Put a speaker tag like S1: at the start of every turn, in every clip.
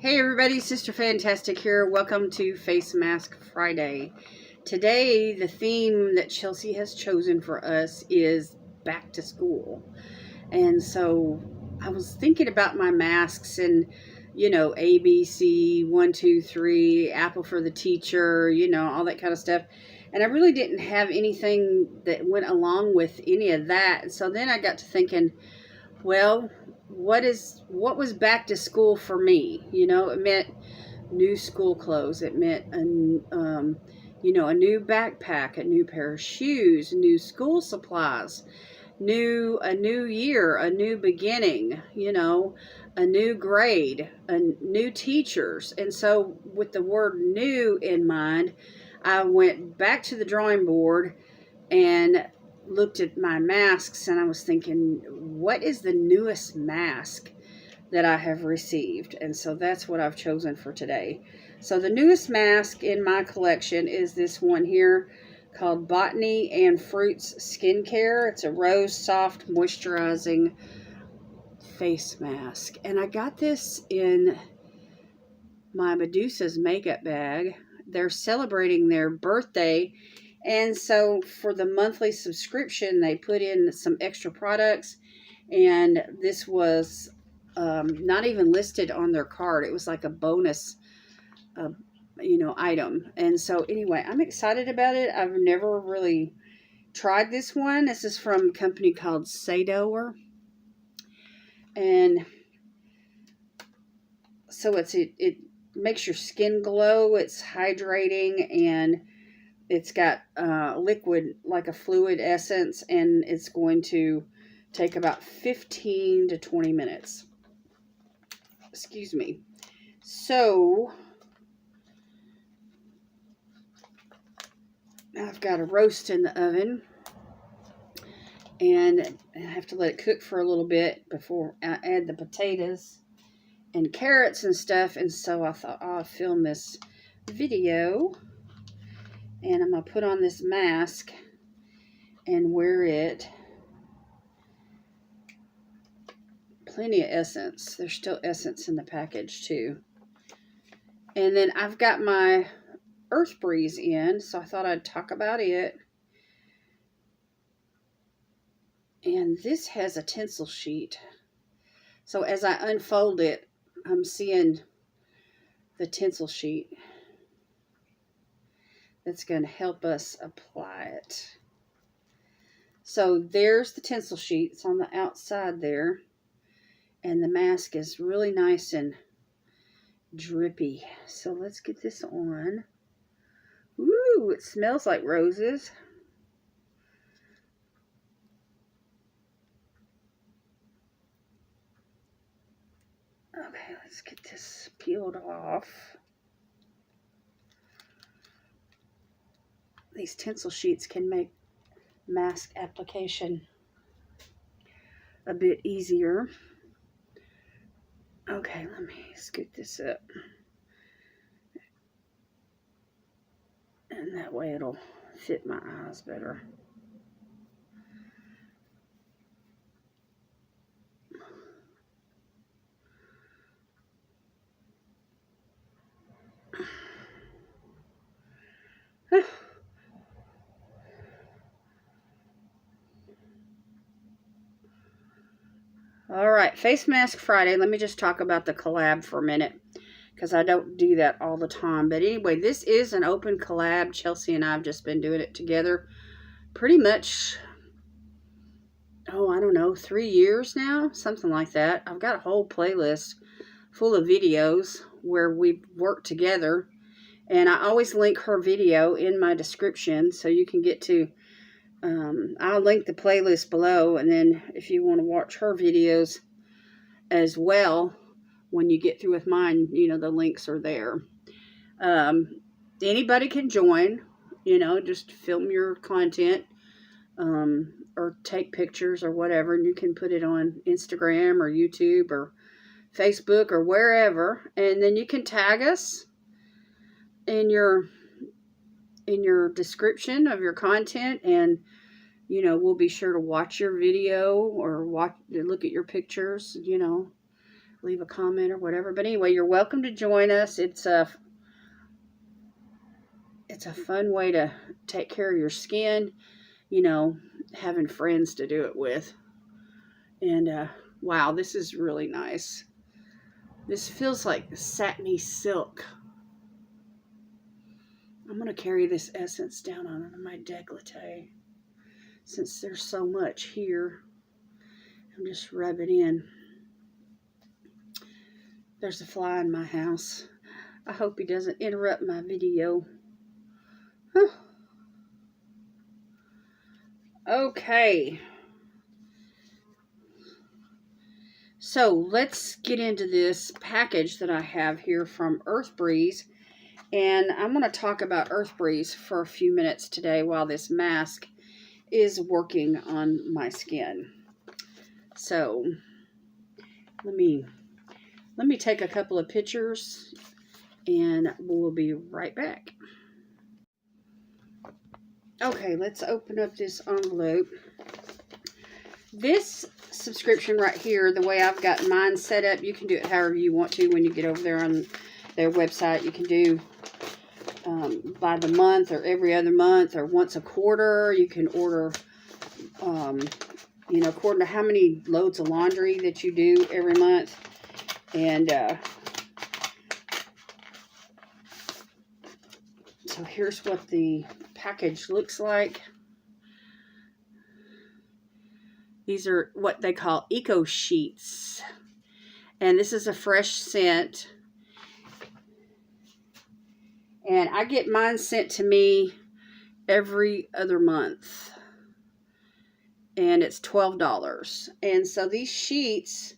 S1: Hey everybody, Sister Fantastic here. Welcome to Facemask Friday. Today, the theme that Chelsie has chosen for us is back to school. And so I was thinking about my masks and, A, B, C, 1, 2, 3, apple for the teacher, all that kind of stuff. And I really didn't have anything that went along with any of that. So then I got to thinking, well, what was back to school for me? It meant new school clothes. It meant a new backpack, a new pair of shoes, new school supplies, a new year, a new beginning, a new grade, new teachers. And so with the word new in mind, I went back to the drawing board and looked at my masks, and I was thinking, what is the newest mask that I have received? And so that's what I've chosen for today. So the newest mask in my collection is this one here called Botany and Fruits Skincare. It's a rose soft moisturizing face mask, and I got this in my Medusa's makeup bag. They're celebrating their birthday, and so for the monthly subscription, they put in some extra products, and this was not even listed on their card. It was like a bonus, item. And so anyway, I'm excited about it. I've never really tried this one. This is from a company called Sadoer. And so it makes your skin glow. It's hydrating, and it's got liquid, like a fluid essence, and it's going to take about 15 to 20 minutes. Excuse me. So I've got a roast in the oven, and I have to let it cook for a little bit before I add the potatoes and carrots and stuff. And so I thought I'll film this video, and I'm going to put on this mask and wear it. Plenty of essence. There's still essence in the package too. And then I've got my earthbreeze in, so I thought I'd talk about it. And this has a tinsel sheet. So as I unfold it, I'm seeing the tinsel sheet that's going to help us apply it. So there's the tinsel sheet. It's on the outside there. And the mask is really nice and drippy. So let's get this on. Ooh, it smells like roses. Okay, let's get this peeled off. These tinsel sheets can make mask application a bit easier. Okay, let me scoot this up. And that way it'll fit my eyes better. All right, Facemask Friday. Let me just talk about the collab for a minute, because I don't do that all the time. But anyway, this is an open collab. Chelsie and I have just been doing it together pretty much, I don't know, 3 years now, something like that. I've got a whole playlist full of videos where we've worked together, and I always link her video in my description, so you can get to, I'll link the playlist below, and then if you want to watch her videos as well, when you get through with mine, the links are there. Anybody can join, just film your content, or take pictures or whatever, and you can put it on Instagram or YouTube or Facebook or wherever, and then you can tag us in your description of your content, and we'll be sure to watch your video or look at your pictures, leave a comment or whatever. But anyway, you're welcome to join us. It's a fun way to take care of your skin, you know, having friends to do it with. And wow, this is really nice. This feels like satiny silk. I'm going to carry this essence down on my décolleté since there's so much here. I'm just rubbing in. There's a fly in my house. I hope he doesn't interrupt my video. Huh. Okay. So let's get into this package that I have here from earthbreeze. And I'm going to talk about earthbreeze for a few minutes today while this mask is working on my skin. So let me take a couple of pictures and we'll be right back. Okay, let's open up this envelope. This subscription right here, the way I've got mine set up, you can do it however you want to when you get over there on their website. You can do by the month or every other month or once a quarter. You can order, you know, according to how many loads of laundry that you do every month. And so here's what the package looks like. These are what they call eco sheets. And this is a fresh scent. And I get mine sent to me every other month. And it's $12. And so these sheets,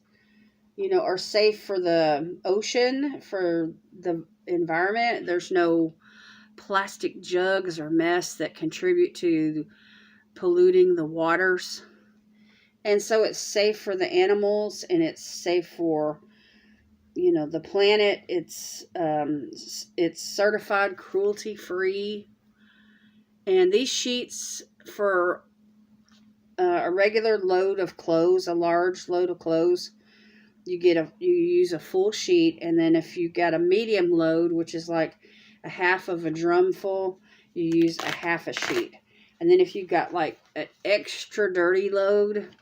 S1: you know, are safe for the ocean, for the environment. There's no plastic jugs or mess that contribute to polluting the waters. And so it's safe for the animals and it's safe for, you know, the planet. It's certified cruelty free. And these sheets for a regular load of clothes, a large load of clothes, you use a full sheet. And then if you got a medium load, which is like a half of a drum full, you use a half a sheet. And then if you got like an extra dirty load,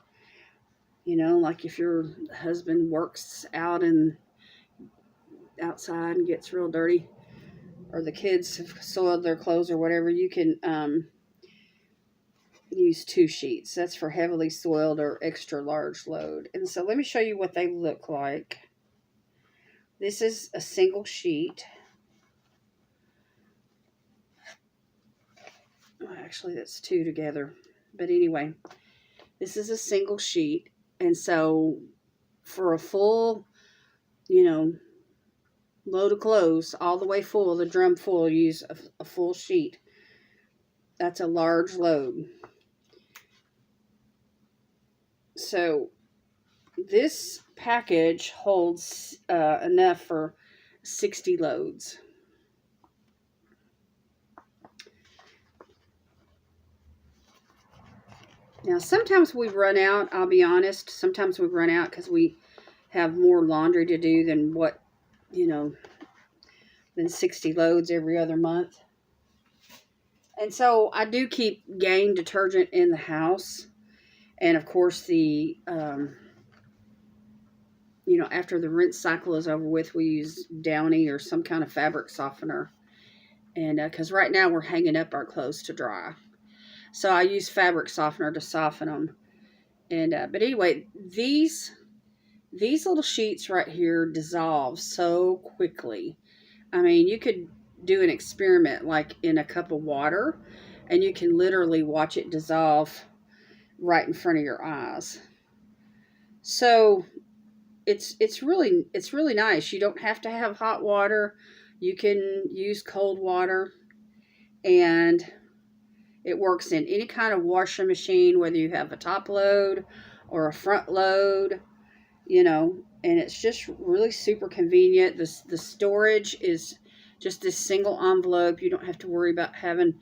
S1: you know, like if your husband works out and outside and gets real dirty, or the kids have soiled their clothes or whatever, you can use 2 sheets. That's for heavily soiled or extra large load. And so let me show you what they look like. This is a single sheet. Well, actually, that's 2 together. But anyway, this is a single sheet. And so for a full, you know, load of clothes, all the way full, the drum full, use a full sheet. That's a large load. So this package holds enough for 60 loads. Now, sometimes we run out, I'll be honest. Sometimes we run out because we have more laundry to do than what, you know, than 60 loads every other month. And so I do keep Gain detergent in the house. And of course, the, you know, after the rinse cycle is over with, we use Downy or some kind of fabric softener. And because right now we're hanging up our clothes to dry. So I use fabric softener to soften them. And but anyway, these little sheets right here dissolve so quickly. I mean, you could do an experiment like in a cup of water, and you can literally watch it dissolve right in front of your eyes. So it's really nice. You don't have to have hot water. You can use cold water, and it works in any kind of washing machine, whether you have a top load or a front load, you know, and it's just really super convenient. The storage is just this single envelope. You don't have to worry about having,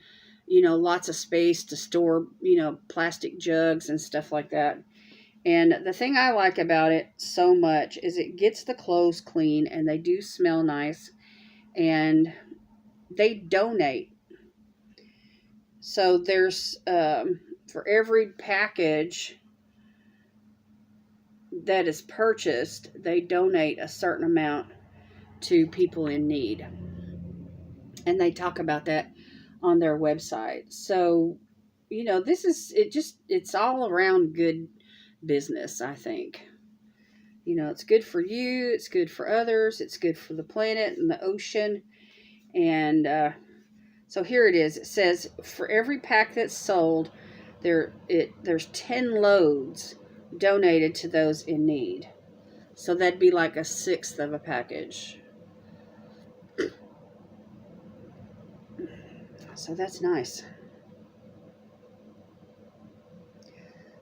S1: you know, lots of space to store, you know, plastic jugs and stuff like that. And the thing I like about it so much is it gets the clothes clean, and they do smell nice, and they donate. So there's, for every package that is purchased, they donate a certain amount to people in need. And they talk about that on their website. So, it's all around good business, I think. It's good for you, it's good for others, it's good for the planet and the ocean. And so here it is. It says for every pack that's sold, there's 10 loads donated to those in need. So that'd be like a sixth of a package. So that's nice.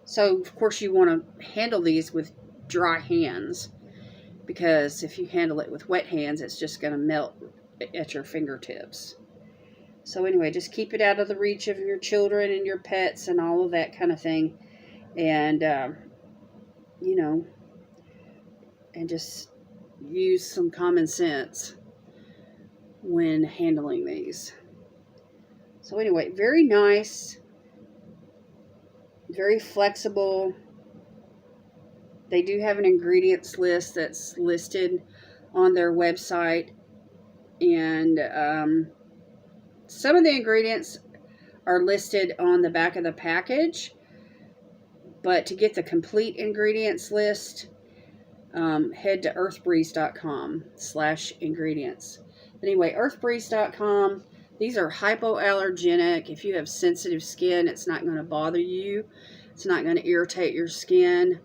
S1: So, of course, you want to handle these with dry hands, because if you handle it with wet hands, it's just going to melt at your fingertips. So anyway, just keep it out of the reach of your children and your pets and all of that kind of thing. And, and just use some common sense when handling these. So anyway, very nice, very flexible. They do have an ingredients list that's listed on their website. And some of the ingredients are listed on the back of the package. But to get the complete ingredients list, head to earthbreeze.com/ingredients. Anyway, earthbreeze.com, these are hypoallergenic. If you have sensitive skin, it's not going to bother you. It's not going to irritate your skin.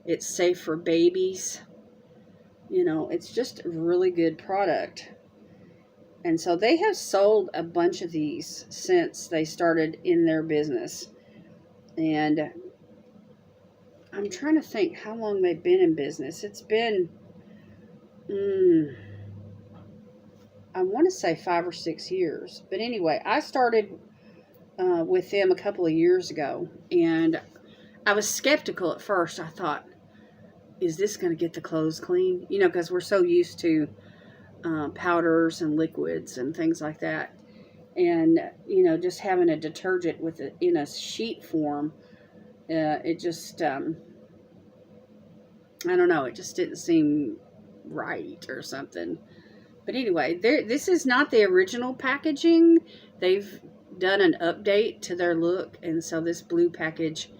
S1: It's safe for babies. It's just a really good product. And so they have sold a bunch of these since they started in their business. And I'm trying to think how long they've been in business. It's been, I want to say 5 or 6 years. But anyway, I started with them a couple of years ago. And I was skeptical at first. I thought, is this going to get the clothes clean? Because we're so used to powders and liquids and things like that. And, just having a detergent in a sheet form, it just, I don't know, it just didn't seem right or something. But anyway, this is not the original packaging. They've done an update to their look. And so this blue package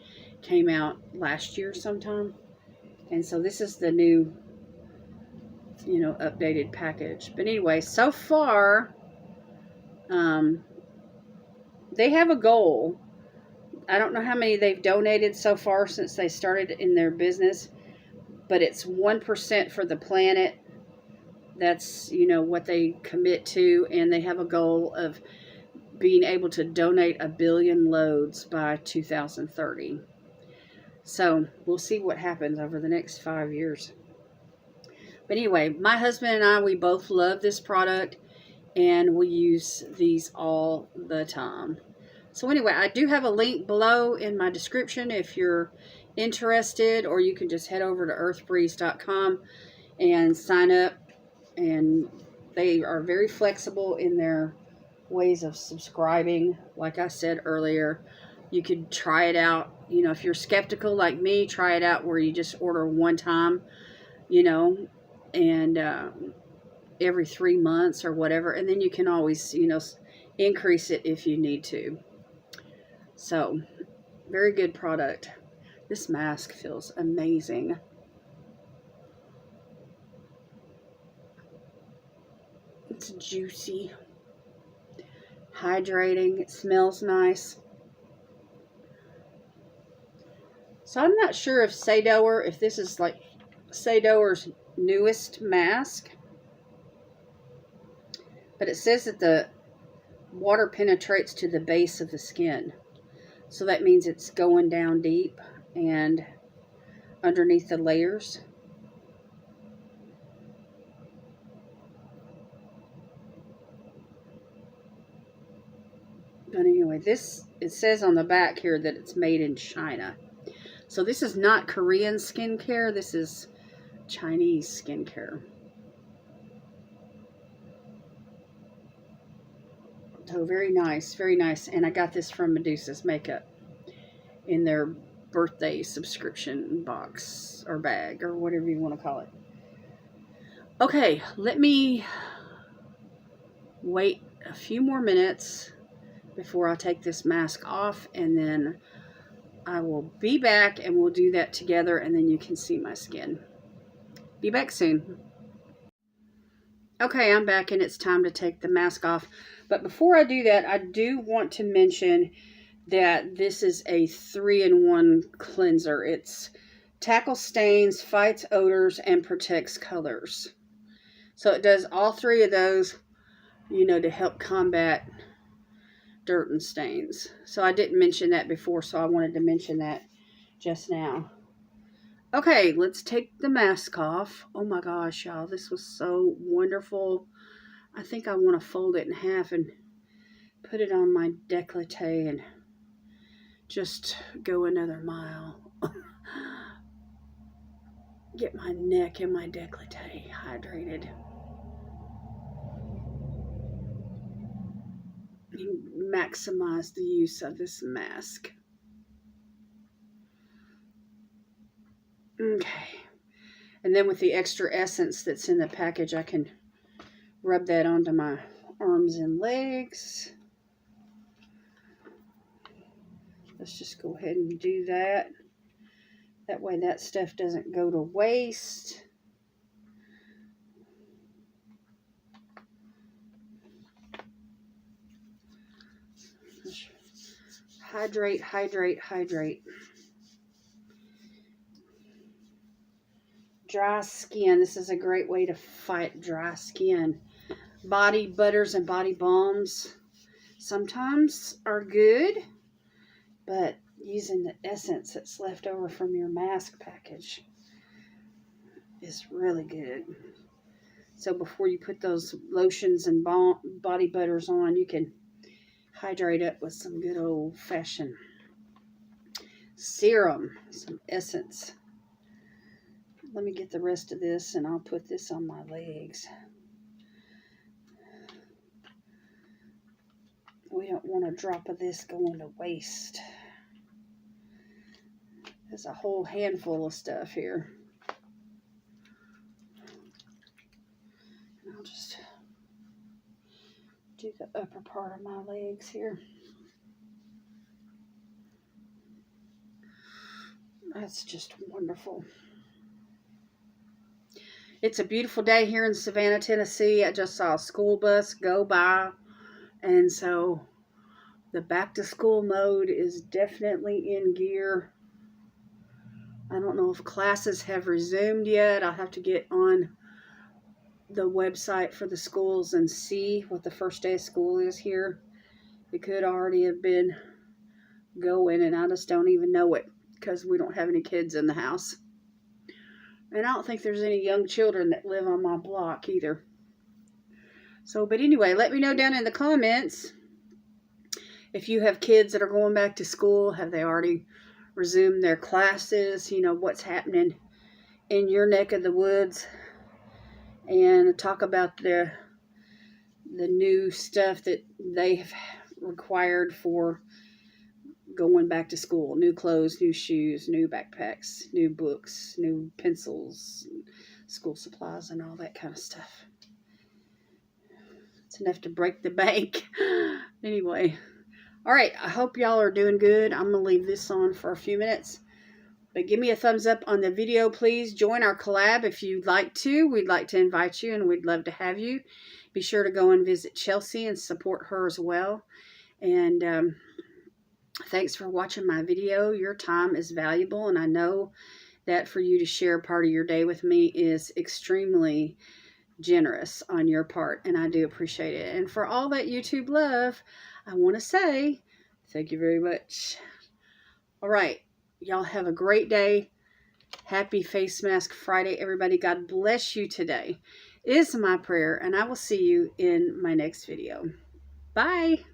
S1: came out last year sometime. And so this is the new, updated package. But anyway, so far, they have a goal. I don't know how many they've donated so far since they started in their business, but it's 1% for the planet. That's, what they commit to. And they have a goal of being able to donate 1 billion loads by 2030. So we'll see what happens over the next 5 years. But anyway, my husband and I, we both love this product, and we use these all the time. So anyway, I do have a link below in my description if you're interested, or you can just head over to earthbreeze.com and sign up. And they are very flexible in their ways of subscribing. Like I said earlier, you could try it out. If you're skeptical like me, try it out where you just order one time, and every 3 months or whatever. And then you can always, increase it if you need to. So, very good product. This mask feels amazing. It's juicy, hydrating, it smells nice. So I'm not sure if Sadoer, if this is like Sadoer's newest mask. But it says that the water penetrates to the base of the skin. So that means it's going down deep and underneath the layers. But anyway, it says on the back here that it's made in China. So this is not Korean skincare. This is Chinese skincare. So very nice, very nice. And I got this from Medusa's Makeup in their birthday subscription box or bag or whatever you want to call it. Okay, let me wait a few more minutes before I take this mask off, and then I will be back and we'll do that together, and then you can see my skin. Be back soon. Okay, I'm back and it's time to take the mask off. But before I do that, I do want to mention that this is a 3-in-1 cleanser. It's tackles stains, fights odors, and protects colors. So it does all 3 of those, you know, to help combat dirt and stains. So I didn't mention that before, so I wanted to mention that just now. Okay, let's take the mask off. Oh my gosh, y'all, this was so wonderful. I think I want to fold it in half and put it on my décolleté and just go another mile. Get my neck and my décolleté hydrated. And maximize the use of this mask. Okay. And then with the extra essence that's in the package, I can rub that onto my arms and legs. Let's just go ahead and do that. That way that stuff doesn't go to waste. Hydrate, hydrate, hydrate. Dry skin. This is a great way to fight dry skin. Body butters and body balms sometimes are good, but using the essence that's left over from your mask package is really good. So before you put those lotions and body butters on, you can hydrate up with some good old-fashioned serum, some essence. Let me get the rest of this and I'll put this on my legs. We don't want a drop of this going to waste. There's a whole handful of stuff here. And I'll just do the upper part of my legs here. That's just wonderful. It's a beautiful day here in Savannah, Tennessee. I just saw a school bus go by, and so the back to school mode is definitely in gear. I don't know if classes have resumed yet. I'll have to get on the website for the schools and see what the first day of school is here. It could already have been going, and I just don't even know it because we don't have any kids in the house. And I don't think there's any young children that live on my block either. So, but anyway, let me know down in the comments if you have kids that are going back to school. Have they already resumed their classes? You know, what's happening in your neck of the woods. And talk about the new stuff that they've required for going back to school. New clothes, new shoes, new backpacks, new books, new pencils, school supplies, and all that kind of stuff. It's enough to break the bank. Anyway. All right. I hope y'all are doing good. I'm going to leave this on for a few minutes. But give me a thumbs up on the video, please. Join our collab if you'd like to. We'd like to invite you, and we'd love to have you. Be sure to go and visit Chelsie and support her as well. And thanks for watching my video. Your time is valuable, and I know that for you to share part of your day with me is extremely generous on your part, and I do appreciate it. And for all that YouTube love, I want to say thank you very much. All right. Y'all have a great day. Happy Face Mask Friday, everybody. God bless you today is my prayer, and I will see you in my next video. Bye.